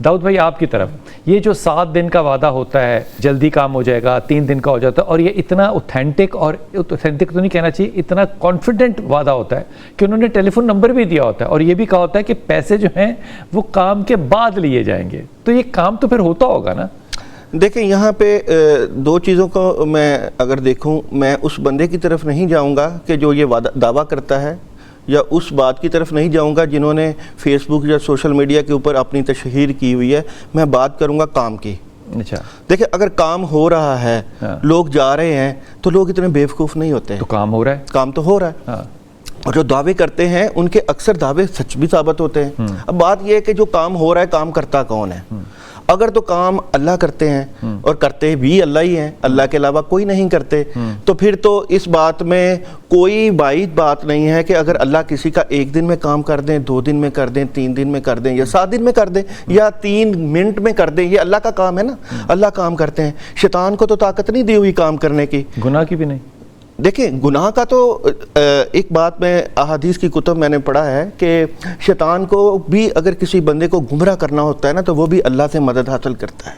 داؤد بھائی آپ کی طرف یہ جو 7 دن کا وعدہ ہوتا ہے جلدی کام ہو جائے گا، 3 دن کا ہو جاتا ہے، اور یہ اتنا اوتھینٹک تو نہیں کہنا چاہیے، اتنا کانفیڈنٹ وعدہ ہوتا ہے کہ انہوں نے ٹیلی فون نمبر بھی دیا ہوتا ہے اور یہ بھی کہا ہوتا ہے کہ پیسے جو ہیں وہ کام کے بعد لیے جائیں گے، تو یہ کام تو پھر ہوتا ہوگا نا؟ دیکھیں یہاں پہ دو چیزوں کو میں اگر دیکھوں، میں اس بندے کی طرف نہیں جاؤں گا کہ جو یہ دعویٰ کرتا ہے، یا اس بات کی طرف نہیں جاؤں گا جنہوں نے فیس بک یا سوشل میڈیا کے اوپر اپنی تشہیر کی ہوئی ہے، میں بات کروں گا کام کی۔ اچھا دیکھیں اگر کام ہو رہا ہے، لوگ جا رہے ہیں، تو لوگ اتنے بیوقوف نہیں ہوتے، تو کام ہو رہا ہے، کام تو ہو رہا ہے۔ اور جو دعوے کرتے ہیں ان کے اکثر دعوے سچ بھی ثابت ہوتے ہیں۔ اب بات یہ ہے کہ جو کام ہو رہا ہے کام کرتا کون ہے؟ اگر تو کام اللہ کرتے ہیں اور کرتے بھی اللہ ہی ہیں، اللہ کے علاوہ کوئی نہیں کرتے، تو پھر تو اس بات میں کوئی بعید بات نہیں ہے کہ اگر اللہ کسی کا 1 دن میں کام کر دیں، 2 دن میں کر دیں، 3 دن میں کر دیں، یا 7 دن میں کر دیں، یا 3 منٹ میں کر دیں، یہ اللہ کا کام ہے نا، اللہ کام کرتے ہیں۔ شیطان کو تو طاقت نہیں دی ہوئی کام کرنے کی، گناہ کی بھی نہیں۔ دیکھیں گناہ کا تو ایک بات میں احادیث کی کتب میں نے پڑھا ہے کہ شیطان کو بھی اگر کسی بندے کو گمراہ کرنا ہوتا ہے نا، تو وہ بھی اللہ سے مدد حاصل کرتا ہے۔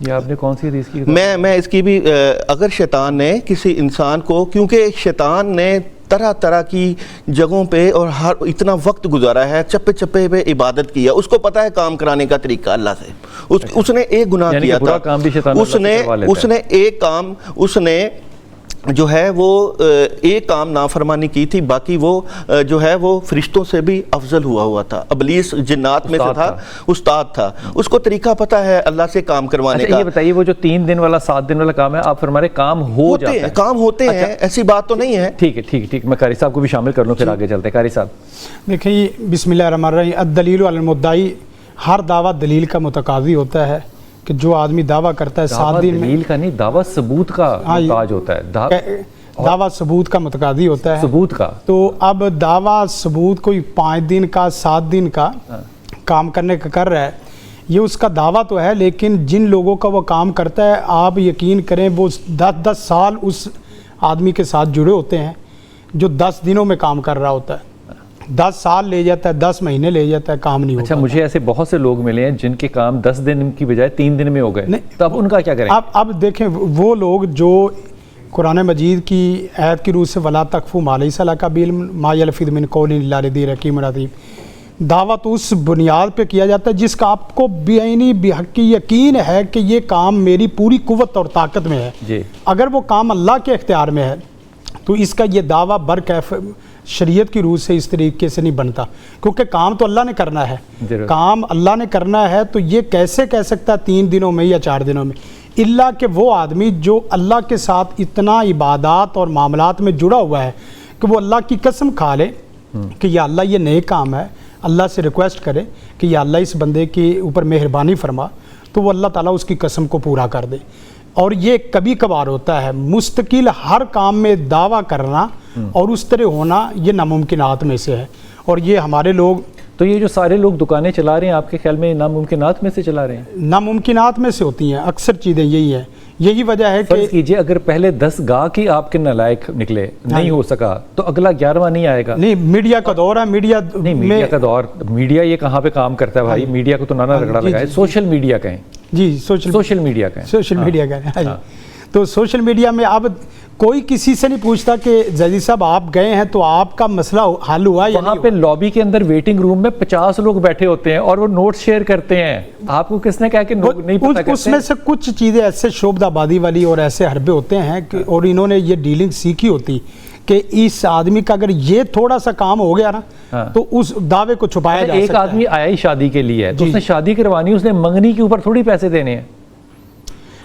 یہ آپ نے کون سی حدیث کی؟ میں اس کی بھی، اگر شیطان نے کسی انسان کو، کیونکہ شیطان نے طرح طرح کی جگہوں پہ اور اتنا وقت گزارا ہے، چپے چپے پہ عبادت کیا، اس کو پتا ہے کام کرانے کا طریقہ اللہ سے۔ اس نے ایک گناہ کیا تھا، اس نے ایک کام، اس نے جو ہے وہ ایک کام نافرمانی کی تھی، باقی وہ جو ہے وہ فرشتوں سے بھی افضل ہوا تھا۔ ابلیس جنات میں سے تھا، استاد تھا، اس کو طریقہ پتا ہے اللہ سے کام کروانے کا۔ یہ بتائیے وہ جو 3 دن والا 7 دن والا کام ہے، آپ فرما رہے کام ہو جاتا ہے؟ کام ہوتے ہیں، ایسی بات تو نہیں ہے۔ ٹھیک ہے، میں قاری صاحب کو بھی شامل کر لوں، پھر آگے چلتے ہیں۔ قاری صاحب دیکھیں، بسم اللہ الرحمن الرحیم، الدلیل علی المدعی، ہر دعویٰ دلیل کا متقاضی ہوتا ہے کہ جو آدمی دعویٰ کرتا ہے 7 دن میں، دلیل کا نہیں، دعویٰ ثبوت کا محتاج ہوتا ہے، دعویٰ ثبوت کا متقاضی ہوتا ہے، ثبوت کا۔ تو اب دعویٰ ثبوت کوئی 5 دن کا 7 دن کا کام کرنے کا کر رہا ہے، یہ اس کا دعویٰ تو ہے، لیکن جن لوگوں کا وہ کام کرتا ہے آپ یقین کریں وہ 10 سال اس آدمی کے ساتھ جڑے ہوتے ہیں جو 10 دنوں میں کام کر رہا ہوتا ہے، 10 سال لے جاتا ہے، 10 مہینے لے جاتا ہے، کام نہیں ہوتا۔ اچھا، مجھے ایسے بہت سے لوگ ملے ہیں جن کے کام 10 دن کی بجائے 3 دن میں ہو گئے، تو اب ان کا کیا کریں؟ اب دیکھیں وہ لوگ جو قرآن مجید کی آیت کی روح سے وَلَا تَقْفُ مَا لَيْسَ لَكَ بِعِلْمٍ مَا يَلْفِظُ مِنْ قَوْلٍ إِلَّا لَدَيْهِ رَقِيبٌ عَتِيدٌ، دعویٰ تو اس بنیاد پہ کیا جاتا ہے جس کا آپ کو بعینی بحقی یقین ہے کہ یہ کام میری پوری قوت اور طاقت میں ہے جی۔ اگر وہ کام اللہ کے اختیار میں ہے تو اس کا یہ دعویٰ برکیف شریعت کی روح سے اس طریقے سے نہیں بنتا، کیونکہ کام تو اللہ نے کرنا ہے، کام اللہ نے کرنا ہے، تو یہ کیسے کہہ سکتا ہے 3 دنوں میں یا 4 دنوں میں؟ اللہ کہ وہ آدمی جو اللہ کے ساتھ اتنا عبادات اور معاملات میں جڑا ہوا ہے کہ وہ اللہ کی قسم کھا لے کہ یا اللہ یہ نئے کام ہے، اللہ سے ریکویسٹ کرے کہ یا اللہ اس بندے کے اوپر مہربانی فرما، تو وہ اللہ تعالیٰ اس کی قسم کو پورا کر دے۔ اور یہ کبھی کبھار ہوتا ہے، مستقل ہر کام میں دعویٰ کرنا اور اس طرح ہونا یہ ناممکنات میں سے ہے، اور یہ ہمارے لوگ، تو یہ جو سارے لوگ دکانیں چلا رہے ہیں آپ کے خیال میں ناممکنات میں سے چلا رہے ہیں؟ ناممکنات میں سے ہوتی ہیں اکثر چیزیں، یہی ہیں، یہی وجہ ہے کہ فرض کیجئے اگر پہلے 10 گاہک ہی آپ کے نالائق نکلے، نہیں ہو سکا، تو اگلا 11واں نہیں آئے گا؟ نہیں، میڈیا کا دور ہے، میڈیا کا دور، میڈیا یہ کہاں پہ کام کرتا ہے بھائی؟ میڈیا کو تو نانا رگڑا لگا ہے، سوشل میڈیا کہیں، جی سوشل میڈیا کہیں، سوشل میڈیا کہیں، تو سوشل میڈیا میں اب کوئی کسی سے نہیں پوچھتا کہ زیدی صاحب آپ گئے ہیں تو آپ کا مسئلہ حل ہوا یا وہاں پہ لابی کے اندر ویٹنگ روم میں 50 لوگ بیٹھے ہوتے ہیں اور وہ نوٹس شیئر کرتے ہیں، آپ کو کس نے کہا کہ نہیں پتہ کرتے؟ اس میں سے کچھ چیزیں ایسے شعبہ آبادی والی اور ایسے حربے ہوتے ہیں کہ اور انہوں نے یہ ڈیلنگ سیکھی ہوتی کہ اس آدمی کا اگر یہ تھوڑا سا کام ہو گیا نا تو اس دعوے کو چھپایا جا سکتا ہے۔ ایک آدمی آیا ہی شادی کے لیے ہے تو اس نے شادی کروانی، اس نے منگنی کے اوپر تھوڑی پیسے دینے ہیں۔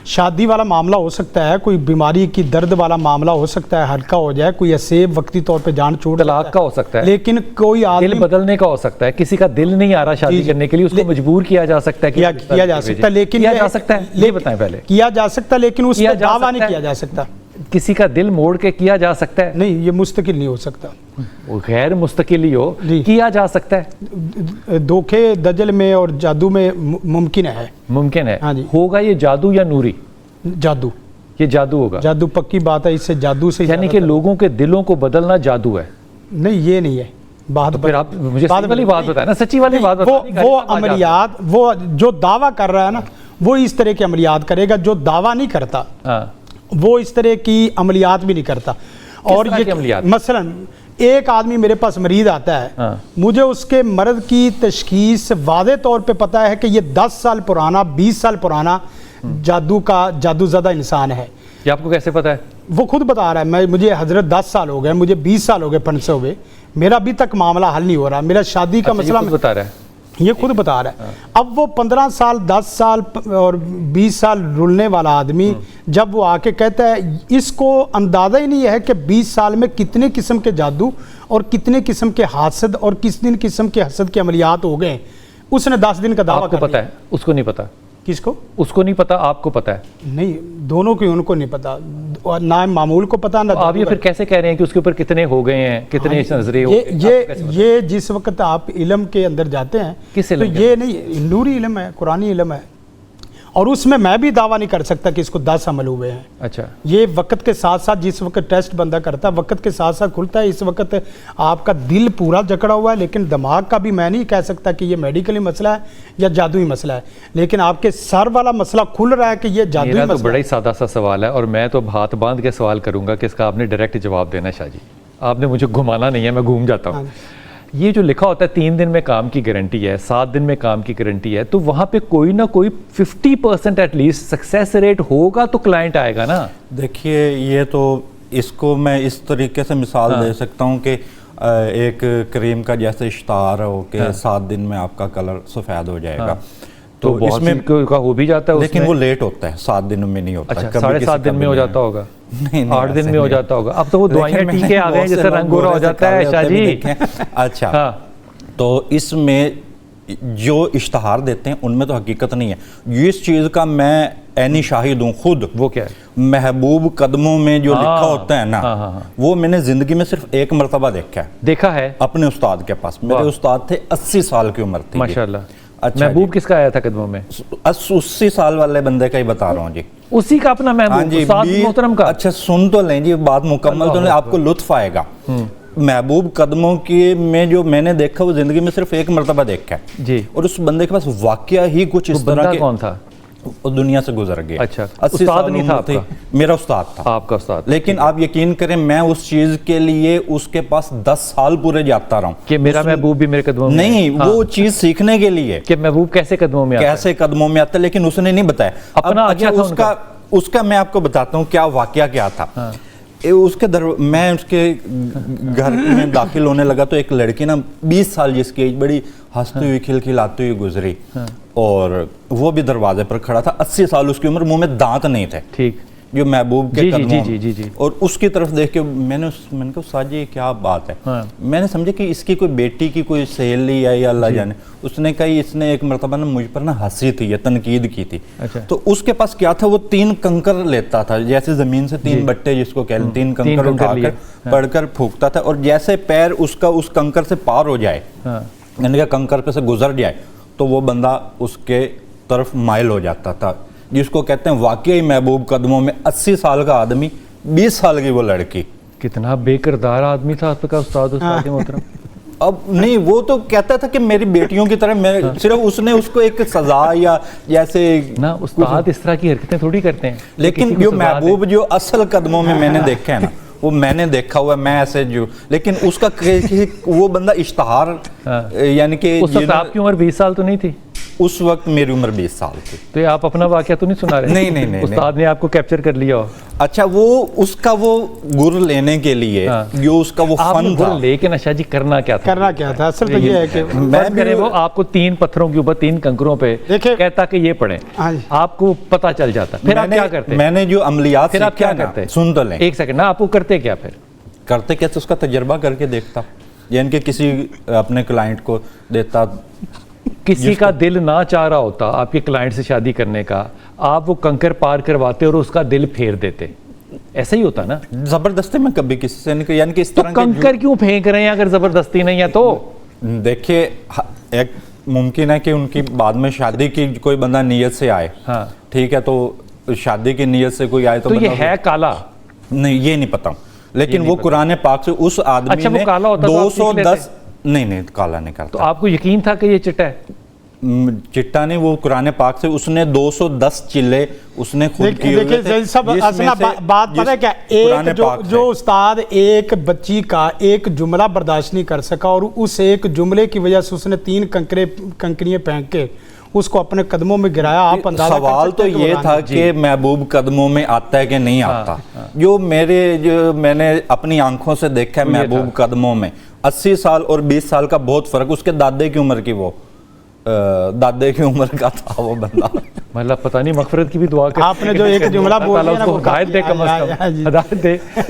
شادی والا معاملہ ہو سکتا ہے، کوئی بیماری کی درد والا معاملہ ہو سکتا ہے، ہلکا ہو جائے، کوئی ایسے وقتی طور پہ جان چھوٹ، طلاق کا ہو سکتا ہے، لیکن کوئی دل بدلنے کا ہو سکتا ہے، کسی کا دل نہیں آ رہا شادی کرنے کے لیے، اس کو مجبور کیا جا سکتا ہے، کیا جا سکتا ہے، لیکن کیا جا سکتا ہے، یہ بتائیں پہلے۔ کیا جا سکتا ہے لیکن اس کا دعویٰ نہیں کیا جا سکتا۔ کسی کا دل موڑ کے کیا جا سکتا ہے؟ نہیں، یہ مستقل نہیں ہو سکتا، غیر مستقل ہی ہو، کیا جا سکتا ہے۔ دھوکے دجل میں اور جادو میں ممکن ہے، ممکن ہے، ہوگا یہ جادو یا نوری؟ جادو، یہ جادو ہوگا، جادو پکی بات ہے، اس سے جادو سے، یعنی کہ لوگوں کے دلوں کو بدلنا جادو ہے؟ نہیں، یہ نہیں ہے، बात फिर आप मुझे सही वाली बात बताए ना, सच्ची वाली बात बताए। वो अमलियात, वो जो दावा कर रहा है ना, वो इस तरह के अमलियात करेगा। जो दावा नहीं करता वो इस तरह की अमलियात भी नहीं करता। और ये मसलन एक आदमी मेरे पास मरीज आता है, मुझे उसके मर्द की तशखीस वाज़े तौर पे पता है कि ये 10 साल पुराना, 20 साल पुराना जादूज़दा इंसान है। ये आपको कैसे पता है? वो खुद बता रहा है। मुझे हजरत 10 साल हो गए, मुझे 20 साल हो गए फंसे हुए, मेरा अभी तक मामला हल नहीं हो रहा, मेरा शादी का मसला बता रहा है, ये खुद बता रहा है। अब वो 15 साल, 10 साल और 20 साल रुलने वाला आदमी जब वो आके कहता है, इसको अंदाज़ा ही नहीं है कि 20 साल में कितने किस्म के जादू और कितने किस्म के हासद और कितने किस्म के हसद के अमलियात हो गए। उसने 10 दिन का दावा आपको पता है, उसको नहीं पता। किसको? उसको नहीं पता, आपको पता है? नहीं, दोनों को, उनको नहीं पता, ना मामूल को पता ना। आप ये फिर कैसे कह रहे हैं कि उसके ऊपर कितने हो गए हैं, कितने नजरे हो? ये जिस वक्त आप इल्म के अंदर जाते हैं, किस तो ये नहीं, नूरी इल्म है, कुरानी इल्म है, और उसमें मैं भी दावा नहीं कर सकता कि इसको 10 अमल हुए हैं। अच्छा, ये वक्त के साथ साथ, जिस वक्त टेस्ट बंदा करता है, वक्त के साथ साथ खुलता है। इस वक्त आपका दिल पूरा जकड़ा हुआ है, लेकिन दिमाग का भी मैं नहीं कह सकता कि ये मेडिकली मसला है या जादुई मसला है, लेकिन आपके सर वाला मसला खुल रहा है कि ये जादुई मसला है। तो बड़ा ही सादा सा सवाल है, और मैं तो हाथ बांध के सवाल करूंगा कि इसका आपने डायरेक्ट जवाब देना है। शाह जी, आपने मुझे घुमाना नहीं है, मैं घूम जाता हूँ। ये जो लिखा होता है 3 दिन में काम की गारंटी है, 7 दिन में काम की गारंटी है, तो वहाँ पे कोई ना कोई 50% एटलीस्ट सक्सेस रेट होगा तो क्लाइंट आएगा ना। देखिए, ये तो इसको मैं इस तरीके से मिसाल दे सकता हूँ कि एक क्रीम का जैसे इश्तार हो कि 7 दिन में आपका कलर सफ़ेद हो जाएगा, तो इसमें का हो भी जाता है, लेकिन वो लेट होता है, 7 दिन में नहीं होता। अच्छा, 7.5 दिन में हो जाता होगा, नहीं 8 दिन में हो जाता होगा। अब तो वो दवाइयाँ टीके आ गए, जैसे रंग गोरा हो जाता है। शाह जी, अच्छा, तो इसमें जो इश्तहार देते हैं उनमें तो हकीकत नहीं है। इस चीज़ का मैं ऐनी शाहिद हूँ खुद। वो क्या है? महबूब कदमों में जो लिखा होता है ना, वो मैंने जिंदगी में सिर्फ एक मरतबा देखा है अपने उस्ताद के पास। मेरे उस्ताद थे, 80 साल की उम्र थी, माशाल्लाह। अच्छा, महबूब किसका आया था कदमों में? 80 साल वाले बंदे का ही बता रहा हूँ जी, उसी का अपना महबूब, उस्ताद मोहतरम का। अच्छा, सुन तो लें जी, बात मुकम्मल तो नहीं, आपको लुत्फ आएगा। महबूब कदमों की में जो मैंने देखा, वो जिंदगी में सिर्फ एक मरतबा देखा है जी, और उस बंदे के पास वाकया ही कुछ इस तरह के। कौन था? वो दुनिया से गुजर गया। अच्छा, 80 उस्ताद साल नहीं था आपका? मेरा उस्ताद था। आपका उस्ताद? लेकिन आप यकीन करें, मैं उस चीज के लिए उसके पास 10 साल पूरे जाता रहा हूँ कि मेरा महबूब भी मेरे कदमों में नहीं, वो चीज सीखने के लिए कि महबूब कैसे कदमों में आता है, लेकिन उसने नहीं बताया अपना। अच्छा, उसका मैं आपको बताता हूँ क्या वाकया क्या था। मैं उसके घर में दाखिल होने लगा तो एक लड़की ना 20 साल जिसकी एज, बड़ी हंसती हुई खिलखिलाती हुई गुजरी, और वो भी दरवाजे पर खड़ा था। 80 साल उसकी उम्र, मुंह में दांत नहीं थे, ठीक, जो महबूब के कदमों में। और उसकी तरफ देख के मैंने कहा, साज जी क्या बात है। मैंने समझा कि इसकी कोई बेटी की कोई सहेली है या अल्लाह जाने। उसने कहा इसने एक मरतबा ना मुझ पर ना हंसी थी या तनकीद की थी। अच्छा। तो उसके पास क्या था, वो 3 कंकर लेता था, जैसे जमीन से 3 बट्टे जिसको कहते हैं, 3 कंकर उठाकर पढ़कर फूंकता था, और जैसे पैर उसका उस कंकर से पार हो जाए, यानी कि कंकर पे से गुजर जाए, तो वो बंदा उसके तरफ माइल हो जाता था, जिसको कहते हैं वाकई महबूब कदमों में। 80 साल का आदमी, 20 साल की वो लड़की। कितना बेकिरदार आदमी था आपका उस्ताद मोहतरम। अब नहीं, वो तो कहता था कि मेरी बेटियों की तरह, मैं सिर्फ उसने उसको एक सजा या जैसे ना, उस्ताद इस तरह की हरकतें थोड़ी करते हैं। लेकिन जो महबूब जो असल कदमों में मैंने देखा है ना, वो मैंने देखा हुआ, मैं ऐसे जो, लेकिन उसका वो बंदा इश्तहार, यानी कि आपकी उम्र 20 साल तो नहीं थी उस वक्त? मेरी उम्र 20 साल थी। तो ये आप अपना वाकया तो नहीं सुना रहे? नहीं, उस्ताद ने आपको कैप्चर कर लिया हो। अच्छा, वो उसका वो गुर लेने के लिए जो उसका वो फन था, लेकिन अच्छा जी करना क्या था? असल तो ये है कि मैं वो आपको 3 पत्थरों के ऊपर 3 कंकरों पे कहता कि ये पढ़ें, आपको पता चल जाता, फिर आप क्या करते? मैंने जो अमलियात, फिर आप क्या करते? सुन तो लें, एक सेकंड ना, आपको करते क्या? फिर करते क्या, तो उसका तजर्बा करके देखता, यानी कि किसी अपने क्लाइंट को देता। किसी का दिल ना चाह रहा होता आपके क्लाइंट से शादी करने का, आप वो कंकर पार करवाते और उसका दिल फेर देते, ऐसा ही होता ना? जबरदस्ती में कभी किसी से, यानी कि इस तरह तो कंकर क्यों फेंक रहे हैं अगर जबरदस्ती नहीं है तो? देखिए, एक मुमकिन है कि उनकी बाद में शादी की कोई बंदा नीयत से आए, ठीक है, तो शादी की नीयत से कोई आए तो ये है काला? नहीं, ये नहीं पता, लेकिन वो कुरान पाक से उस आदमी ने नहीं काला नहीं तो करता। आपको यकीन था कि ये चिट्टा है? चिट्टा नहीं, वो कुरान पाक से उसने 210 चिल्ले उसने खुद किए हुए देखिए थे, जैसे सब जिसमें असला से बात पता है क्या, कुरान एक पाक जो है। उस्ताद एक बच्ची का एक जुमला बर्दाश्त नहीं कर सका और उस एक जुमले की वजह से उसने 3 कंकरियां फेंक के उसको अपने कदमों में गिराया। आप अंदाजा कर सवाल सकते तो हैं कि ये वो था गाने- कि महबूब कदमों में आता है कि नहीं आता। जो मैंने अपनी आंखों से देखा है वो ये महबूब कदमों में 80 साल और 20 साल का बहुत फर्क, उसके दादे की उम्र की वो दादे की उम्र का था वो बंदा। मतलब पता नहीं मगफिरत की भी दुआ कर आपने जो एक जुमला बोल दिया ना, उसको वो हिदायत दे, कम काफी- से कम हिदायत दे।